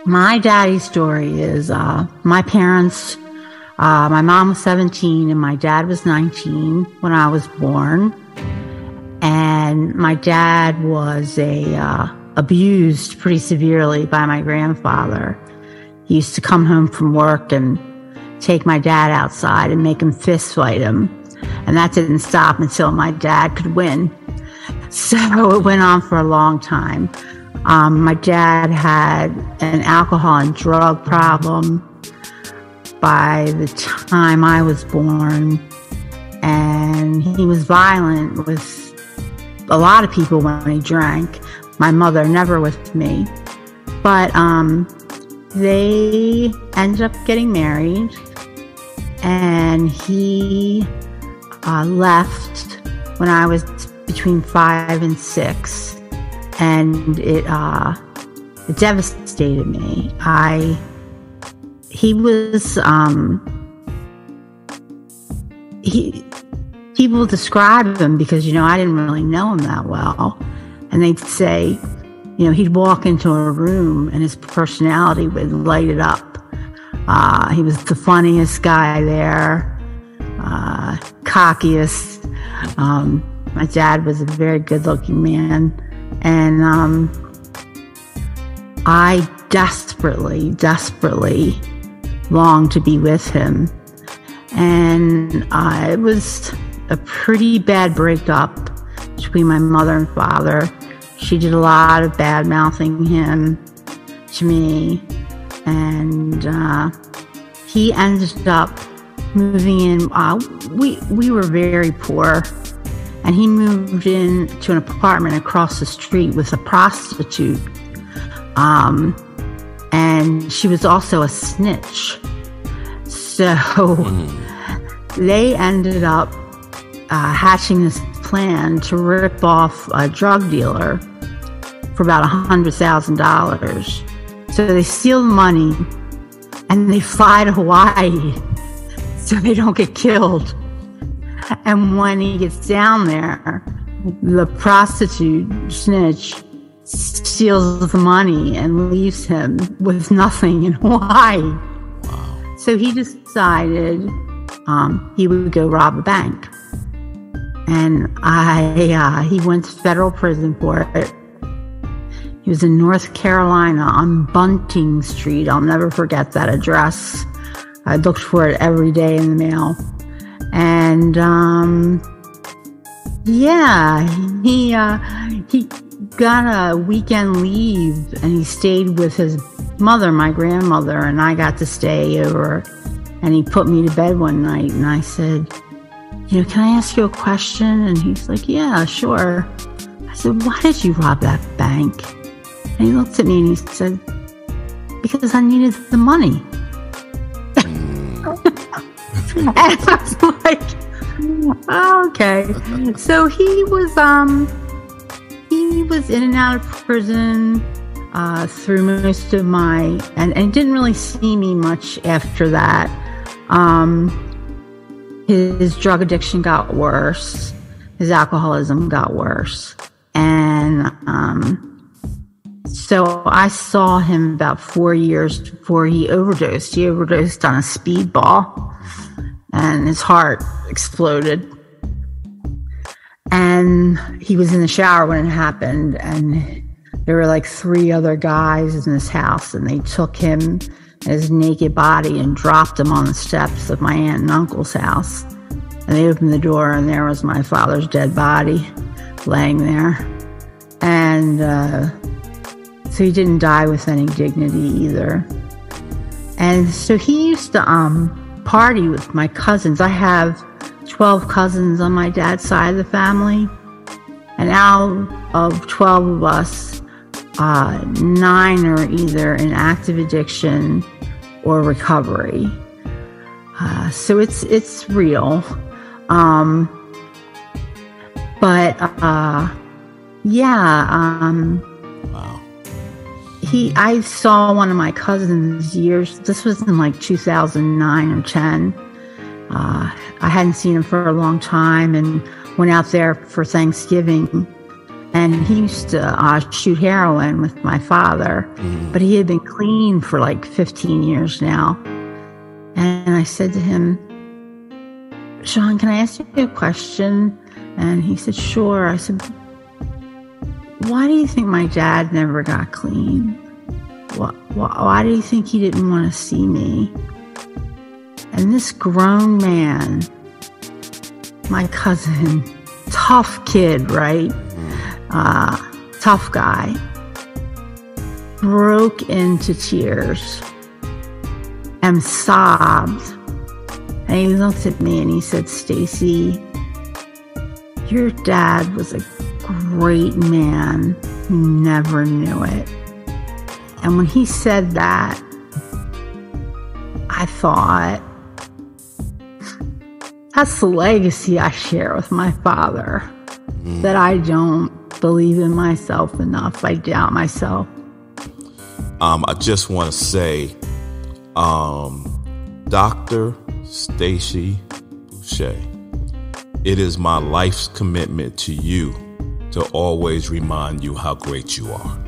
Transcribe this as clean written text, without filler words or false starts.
My daddy's story is my parents, my mom was 17 and my dad was 19 when I was born. And my dad was abused pretty severely by my grandfather. He used to come home from work and take my dad outside and make him fist fight him. And that didn't stop until my dad could win. So it went on for a long time. My dad had an alcohol and drug problem by the time I was born, and he was violent with a lot of people when he drank. My mother never with me, but they ended up getting married, and he left when I was between 5 and 6. And it devastated me. People describe him because, I didn't really know him that well. And they'd say, he'd walk into a room and his personality would light it up. He was the funniest guy there, cockiest. My dad was a very good-looking man. And I desperately longed to be with him. And it was a pretty bad breakup between my mother and father. She did a lot of bad-mouthing him to me. And he ended up moving in. We were very poor. And he moved in to an apartment across the street with a prostitute. And she was also a snitch. So they ended up hatching this plan to rip off a drug dealer for about $100,000. So they steal the money and they fly to Hawaii so they don't get killed. And when he gets down there, the prostitute snitch steals the money and leaves him with nothing in Hawaii. Wow. So he decided he would go rob a bank. And he went to federal prison for it. He was in North Carolina on Bunting Street. I'll never forget that address. I looked for it every day in the mail. And, he got a weekend leave and he stayed with his mother, my grandmother, and I got to stay over. And he put me to bed one night and I said, can I ask you a question? And he's like, yeah, sure. I said, why did you rob that bank? And he looked at me and he said, because I needed the money. And I was like, oh, okay. So he was in and out of prison through most of and didn't really see me much after that. His drug addiction got worse. His alcoholism got worse. And so I saw him about 4 years before he overdosed. He overdosed on a speedball. And his heart exploded. And he was in the shower when it happened. And there were like 3 other guys in this house. And they took him and his naked body and dropped him on the steps of my aunt and uncle's house. And they opened the door and there was my father's dead body laying there. And so he didn't die with any dignity either. And so he used to party with my cousins. I have 12 cousins on my dad's side of the family. And out of 12 of us, 9 are either in active addiction or recovery. So it's real. Wow. I saw one of my cousins this was in like 2009 or 10. I hadn't seen him for a long time and went out there for Thanksgiving. And he used to shoot heroin with my father, but he had been clean for like 15 years now. And I said to him, Sean, can I ask you a question? And he said, sure. I said, why do you think my dad never got clean? Why do you think he didn't want to see me? And this grown man, my cousin, tough kid, right? Tough guy, broke into tears and sobbed. And he looked at me and he said, Stacey, your dad was a great man who never knew it. And when he said that, I thought, that's the legacy I share with my father, that I don't believe in myself enough. I doubt myself. I just want to say, Dr. Stacey Bouchet, it is my life's commitment to you to always remind you how great you are.